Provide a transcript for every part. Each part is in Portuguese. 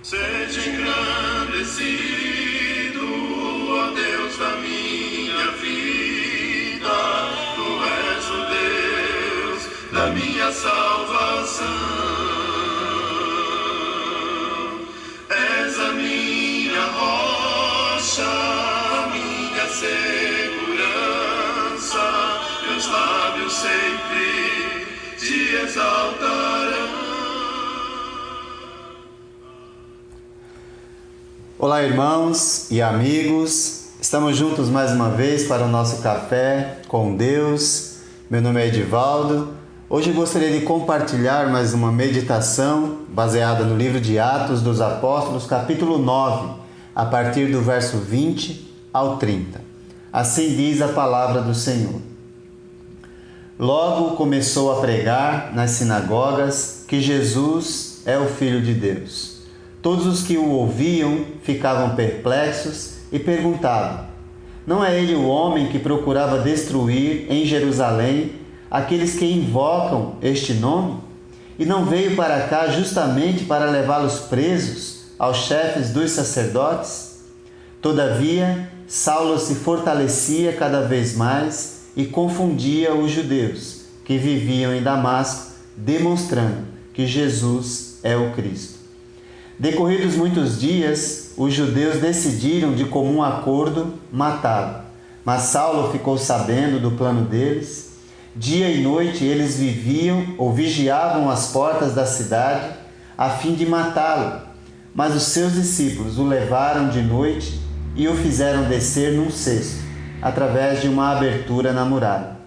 Seja engrandecido, ó Deus da minha vida, tu és o Deus da minha salvação. És a minha rocha, a minha segurança, meus lábios sempre te exaltarão. Olá, irmãos e amigos, estamos juntos mais uma vez para o nosso Café com Deus. Meu nome é Edivaldo. Hoje eu gostaria de compartilhar mais uma meditação baseada no livro de Atos dos Apóstolos, capítulo 9, a partir do verso 20 ao 30. Assim diz a palavra do Senhor. Logo começou a pregar nas sinagogas que Jesus é o Filho de Deus. Todos os que o ouviam ficavam perplexos e perguntavam: não é ele o homem que procurava destruir em Jerusalém aqueles que invocam este nome? E não veio para cá justamente para levá-los presos aos chefes dos sacerdotes? Todavia, Saulo se fortalecia cada vez mais e confundia os judeus que viviam em Damasco, demonstrando que Jesus é o Cristo. Decorridos muitos dias, os judeus decidiram de comum acordo matá-lo. Mas Saulo ficou sabendo do plano deles. Dia e noite eles viviam ou vigiavam as portas da cidade a fim de matá-lo. Mas os seus discípulos o levaram de noite e o fizeram descer num cesto, através de uma abertura na muralha.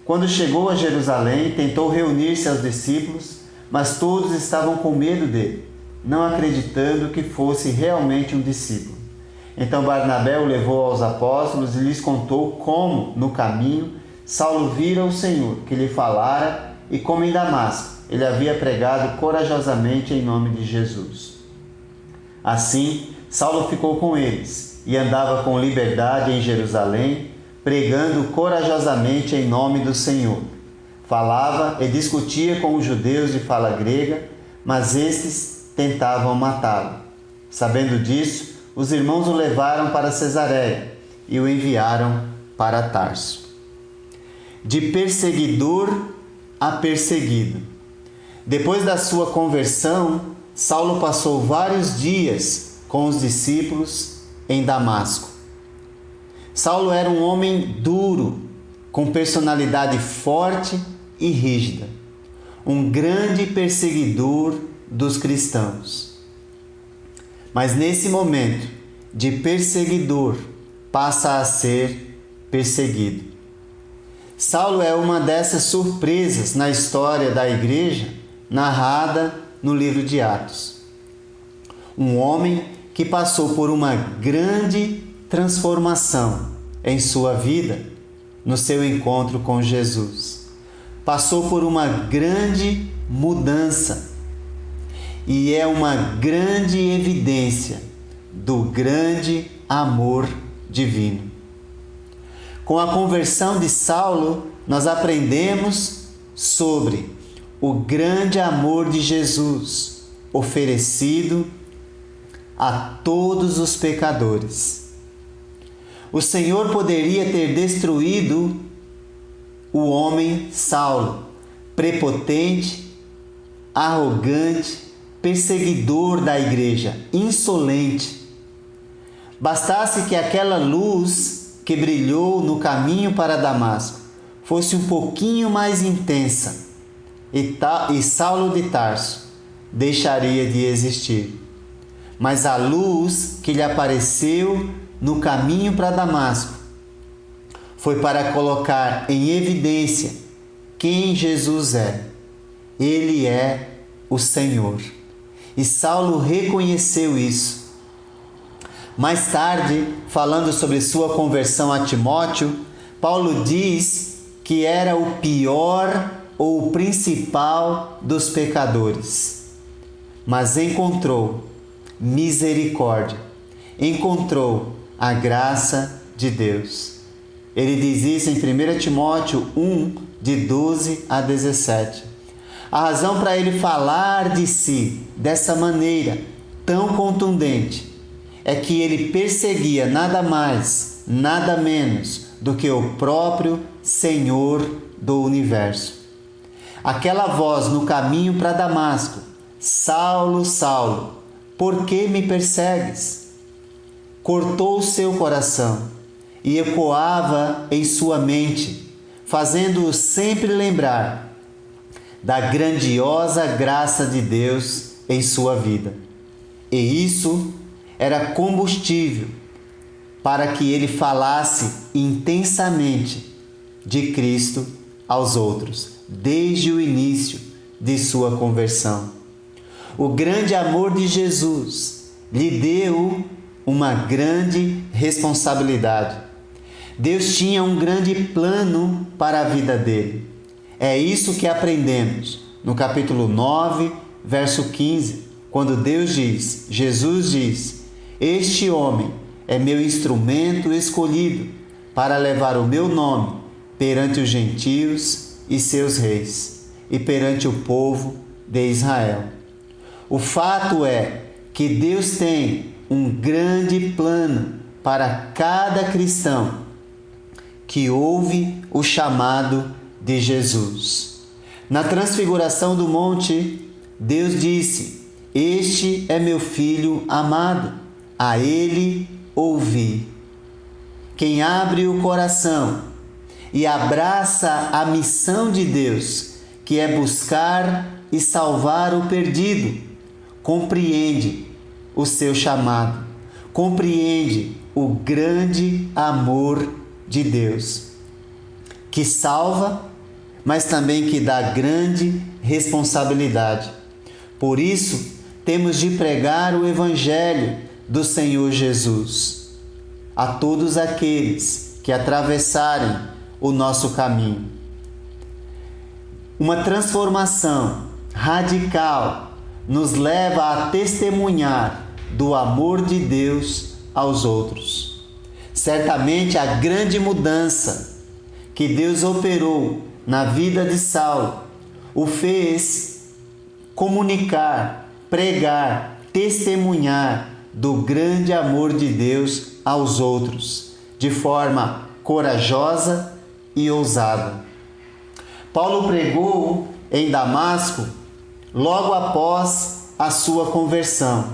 Quando chegou a Jerusalém, tentou reunir-se aos discípulos, mas todos estavam com medo dele, não acreditando que fosse realmente um discípulo. Então Barnabé o levou aos apóstolos e lhes contou como, no caminho, Saulo vira o Senhor, que lhe falara, e como em Damasco ele havia pregado corajosamente em nome de Jesus. Assim, Saulo ficou com eles e andava com liberdade em Jerusalém, pregando corajosamente em nome do Senhor. Falava e discutia com os judeus de fala grega, mas estes tentavam matá-lo. Sabendo disso, os irmãos o levaram para Cesareia e o enviaram para Tarso. De perseguidor a perseguido. Depois da sua conversão, Saulo passou vários dias com os discípulos em Damasco. Saulo era um homem duro, com personalidade forte e rígida, um grande perseguidor dos cristãos. Mas nesse momento de perseguidor passa a ser perseguido. Saulo é uma dessas surpresas na história da igreja narrada no livro de Atos. Um homem que passou por uma grande transformação em sua vida no seu encontro com Jesus. Passou por uma grande mudança. E é uma grande evidência do grande amor divino. Com a conversão de Saulo, nós aprendemos sobre o grande amor de Jesus oferecido a todos os pecadores. O Senhor poderia ter destruído o homem Saulo, prepotente, arrogante, perseguidor da igreja, insolente. Bastasse que aquela luz que brilhou no caminho para Damasco fosse um pouquinho mais intensa e Saulo de Tarso deixaria de existir. Mas a luz que lhe apareceu no caminho para Damasco foi para colocar em evidência quem Jesus é. Ele é o Senhor. E Saulo reconheceu isso. Mais tarde, falando sobre sua conversão a Timóteo, Paulo diz que era o pior ou o principal dos pecadores, mas encontrou misericórdia, encontrou a graça de Deus. Ele diz isso em 1 Timóteo 1, de 12 a 17. A razão para ele falar de si dessa maneira tão contundente é que ele perseguia nada mais, nada menos do que o próprio Senhor do universo. Aquela voz no caminho para Damasco: Saulo, Saulo, por que me persegues? Cortou o seu coração e ecoava em sua mente, fazendo-o sempre lembrar da grandiosa graça de Deus em sua vida. E isso era combustível para que ele falasse intensamente de Cristo aos outros, desde o início de sua conversão. O grande amor de Jesus lhe deu uma grande responsabilidade. Deus tinha um grande plano para a vida dele. É isso que aprendemos no capítulo 9, verso 15, quando Jesus diz: este homem é meu instrumento escolhido para levar o meu nome perante os gentios e seus reis, e perante o povo de Israel. O fato é que Deus tem um grande plano para cada cristão que ouve o chamado de Jesus. Na transfiguração do monte, Deus disse: este é meu filho amado, a ele ouvi. Quem abre o coração e abraça a missão de Deus, que é buscar e salvar o perdido, compreende o seu chamado, compreende o grande amor de Deus, que salva, mas também que dá grande responsabilidade. Por isso, temos de pregar o Evangelho do Senhor Jesus a todos aqueles que atravessarem o nosso caminho. Uma transformação radical nos leva a testemunhar do amor de Deus aos outros. Certamente a grande mudança que Deus operou na vida de Saulo o fez comunicar, pregar, testemunhar do grande amor de Deus aos outros, de forma corajosa e ousada. Paulo pregou em Damasco logo após a sua conversão,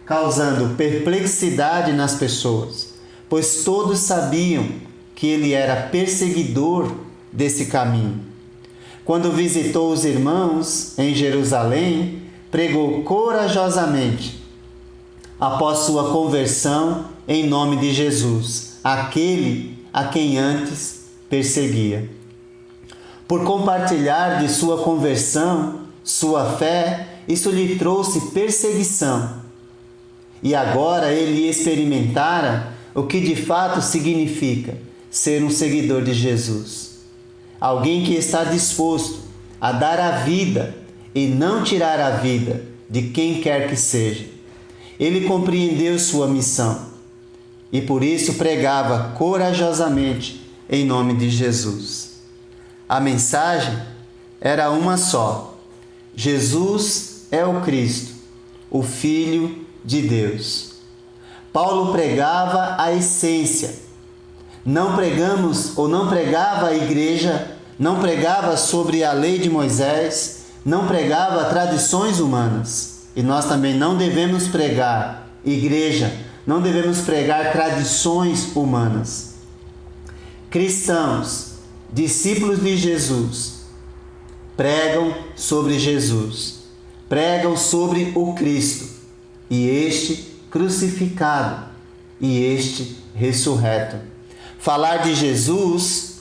causando perplexidade nas pessoas, pois todos sabiam que ele era perseguidor desse caminho. Quando visitou os irmãos em Jerusalém, pregou corajosamente após sua conversão em nome de Jesus, aquele a quem antes perseguia. Por compartilhar de sua conversão, sua fé, isso lhe trouxe perseguição. E agora ele experimentara o que de fato significa ser um seguidor de Jesus. Alguém que está disposto a dar a vida e não tirar a vida de quem quer que seja. Ele compreendeu sua missão e por isso pregava corajosamente em nome de Jesus. A mensagem era uma só: Jesus é o Cristo, o Filho de Deus. Paulo pregava a essência. Não pregava a igreja, não pregava sobre a lei de Moisés, não pregava tradições humanas. E nós também não devemos pregar igreja, não devemos pregar tradições humanas. Cristãos, discípulos de Jesus, pregam sobre Jesus, pregam sobre o Cristo, e este crucificado, e este ressurreto. Falar de Jesus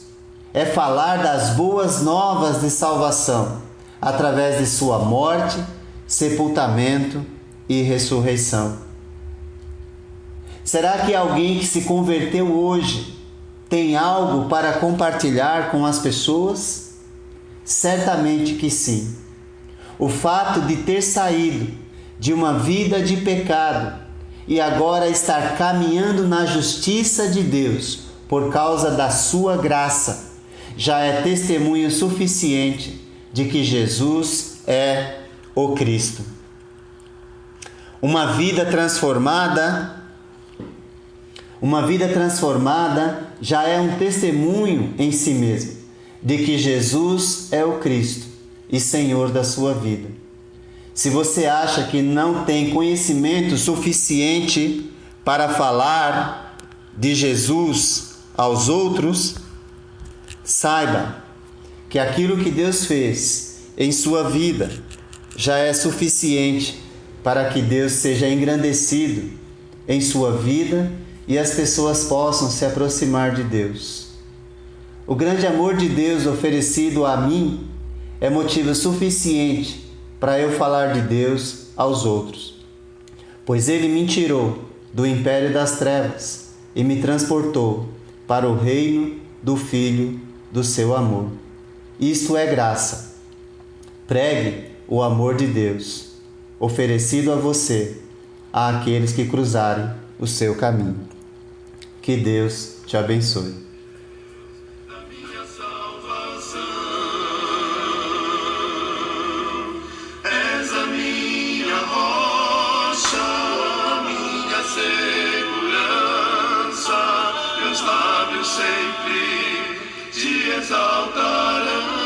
é falar das boas novas de salvação, através de sua morte, sepultamento e ressurreição. Será que alguém que se converteu hoje tem algo para compartilhar com as pessoas? Certamente que sim. O fato de ter saído de uma vida de pecado e agora estar caminhando na justiça de Deus por causa da sua graça, já é testemunho suficiente de que Jesus é o Cristo. Uma vida transformada já é um testemunho em si mesmo de que Jesus é o Cristo e Senhor da sua vida. Se você acha que não tem conhecimento suficiente para falar de Jesus aos outros, saiba que aquilo que Deus fez em sua vida já é suficiente para que Deus seja engrandecido em sua vida e as pessoas possam se aproximar de Deus. O grande amor de Deus oferecido a mim é motivo suficiente para eu falar de Deus aos outros, pois Ele me tirou do império das trevas e me transportou para o reino do Filho do seu amor. Isto é graça. Pregue o amor de Deus, oferecido a você, àqueles que cruzarem o seu caminho. Que Deus te abençoe. Na minha salvação, és a minha rocha, minha segurança, meus lábios sempre te exaltarão.